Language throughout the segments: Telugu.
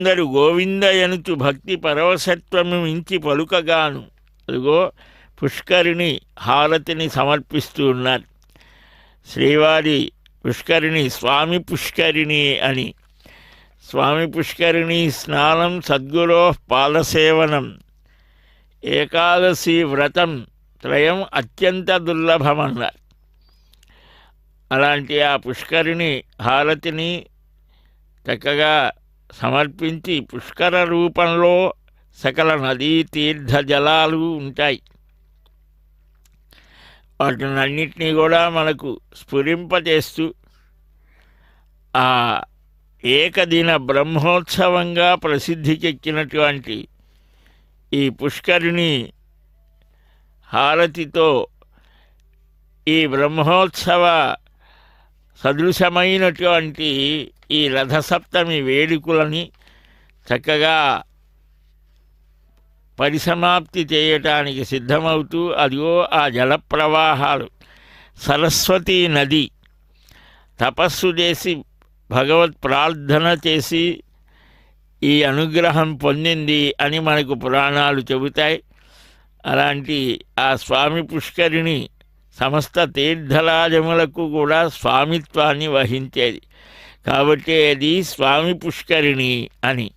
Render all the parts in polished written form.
అందరు గోవిందయనుచు భక్తి పరవశత్వము మించి పలుకగాను అదిగో పుష్కరిణి హారతిని సమర్పిస్తూ ఉన్నారు. శ్రీవారి పుష్కరిణి స్వామి పుష్కరిణి అని. స్వామి పుష్కరిణి స్నానం సద్గురో పాదసేవనం ఏకాదశి వ్రతం త్రయం అత్యంత దుర్లభమన్నారు. అలాంటి ఆ పుష్కరిణి హారతిని చక్కగా సమర్పించి పుష్కర రూపంలో సకల నదీ తీర్థ జలాలు ఉంటాయి. వాటినన్నిటినీ కూడా మనకు స్ఫురింపజేస్తూ ఆ ఏకదిన బ్రహ్మోత్సవంగా ప్రసిద్ధికెక్కినటువంటి ఈ పుష్కరిణి హారతితో ఈ బ్రహ్మోత్సవ సదృశమైనటువంటి ఈ రథసప్తమి వేడుకలని చక్కగా పరిసమాప్తి చేయటానికి సిద్ధమవుతూ అదిగో ఆ జలప్రవాహాలు సరస్వతీ నది తపస్సు చేసి భగవత్ ప్రార్థన చేసి ఈ అనుగ్రహం పొందింది అని మనకు పురాణాలు చెబుతాయి. అలాంటి ఆ స్వామి పుష్కరిణి సమస్త తీర్థరాజములకు కూడా స్వామిత్వాన్ని వహించేది కాబట్టి అది స్వామి పుష్కరిణి అని.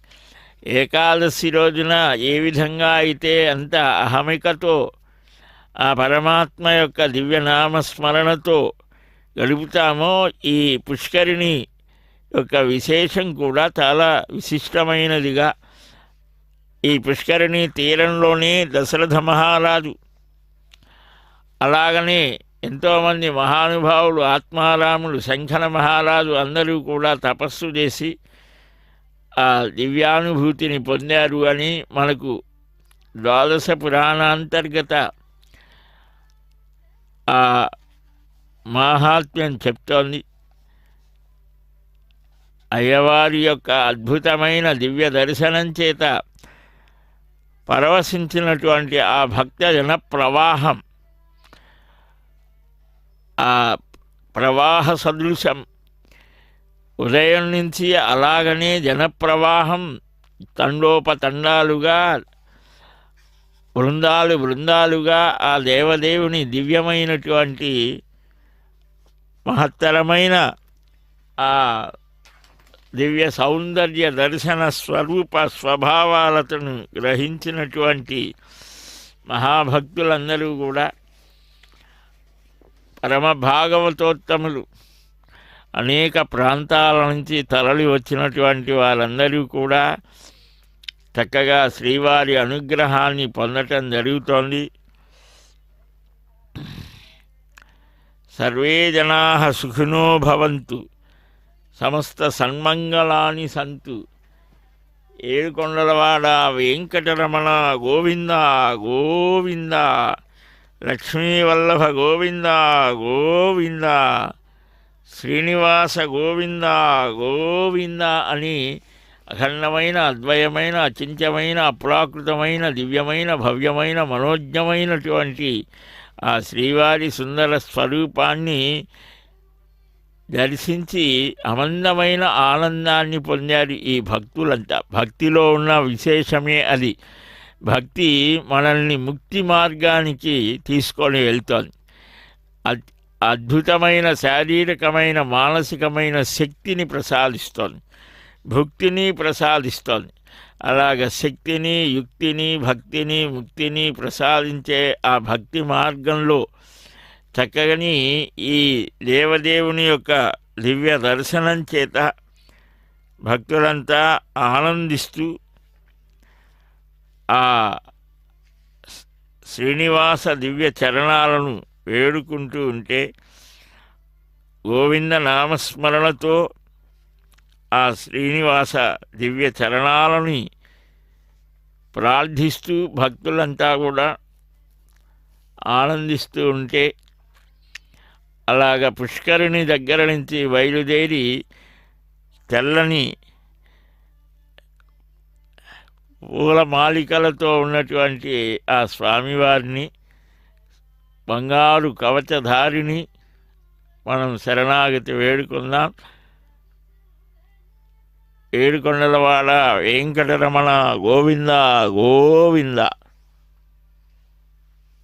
ఏకాదశి రోజున ఏ విధంగా అయితే అంత అహమికతో ఆ పరమాత్మ యొక్క దివ్యనామస్మరణతో గడుపుతామో ఈ పుష్కరిణి యొక్క విశేషం కూడా చాలా విశిష్టమైనదిగా ఈ పుష్కరిణి తీరంలోనే దశరథ మహారాజు అలాగనే ఎంతోమంది మహానుభావులు ఆత్మారాములు శంఖన మహారాజు అందరూ కూడా తపస్సు చేసి ఆ దివ్యానుభూతిని పొందారు అని మనకు ద్వాదశ పురాణాంతర్గత ఆ మాహాత్మ్యం చెప్తోంది. అయ్యవారి యొక్క అద్భుతమైన దివ్య దర్శనం చేత పరవశించినటువంటి ఆ భక్తజన ప్రవాహం ఆ ప్రవాహ సదృశం ఉదయం నుంచి అలాగనే జనప్రవాహం తండోపతండాలుగా బృందాలు బృందాలుగా ఆ దేవదేవుని దివ్యమైనటువంటి మహత్తరమైన ఆ దివ్య సౌందర్య దర్శన స్వరూప స్వభావాలను గ్రహించినటువంటి మహాభక్తులందరూ కూడా పరమ భాగవతోత్తములు అనేక ప్రాంతాల నుంచి తరలి వచ్చినటువంటి వారందరూ కూడా చక్కగా శ్రీవారి అనుగ్రహాన్ని పొందటం జరుగుతోంది. సర్వే జనాః సుఖినో భవంతు సమస్త సన్మంగళాని సంతు. ఏడుకొండలవాడ వెంకటరమణ గోవింద గోవింద, లక్ష్మీవల్లభ గోవింద గోవింద, శ్రీనివాస గోవింద గోవింద అని అఖండమైన అద్వయమైన అచింత్యమైన అప్రాకృతమైన దివ్యమైన భవ్యమైన మనోజ్ఞమైనటువంటి ఆ శ్రీవారి సుందర స్వరూపాన్ని దర్శించి అమందమైన ఆనందాన్ని పొందారు ఈ భక్తులంతా. భక్తిలో ఉన్న విశేషమే అది. భక్తి మనల్ని ముక్తి మార్గానికి తీసుకొని వెళ్తోంది. అద్భుతమైన శారీరకమైన మానసికమైన శక్తిని ప్రసాదిస్తోంది, భుక్తిని ప్రసాదిస్తోంది. అలాగ శక్తిని యుక్తిని భక్తిని ముక్తిని ప్రసాదించే ఆ భక్తి మార్గంలో చక్కగని ఈ దేవదేవుని యొక్క దివ్య దర్శనం చేత భక్తులంతా ఆనందిస్తూ ఆ శ్రీనివాస దివ్య చరణాలను వేడుకుంటూ ఉంటే గోవింద నామస్మరణతో ఆ శ్రీనివాస దివ్య చరణాలని ప్రార్థిస్తూ భక్తులంతా కూడా ఆనందిస్తూ ఉంటే అలాగ పుష్కరిణి దగ్గర నుంచి బయలుదేరి తెల్లని పూల మాలికలతో ఉన్నటువంటి ఆ స్వామివారిని బంగారు కవచధారిని మనం శరణాగతి వేడుకుందాం. ఏడుకొండలవాడ వెంకటరమణ గోవింద గోవింద.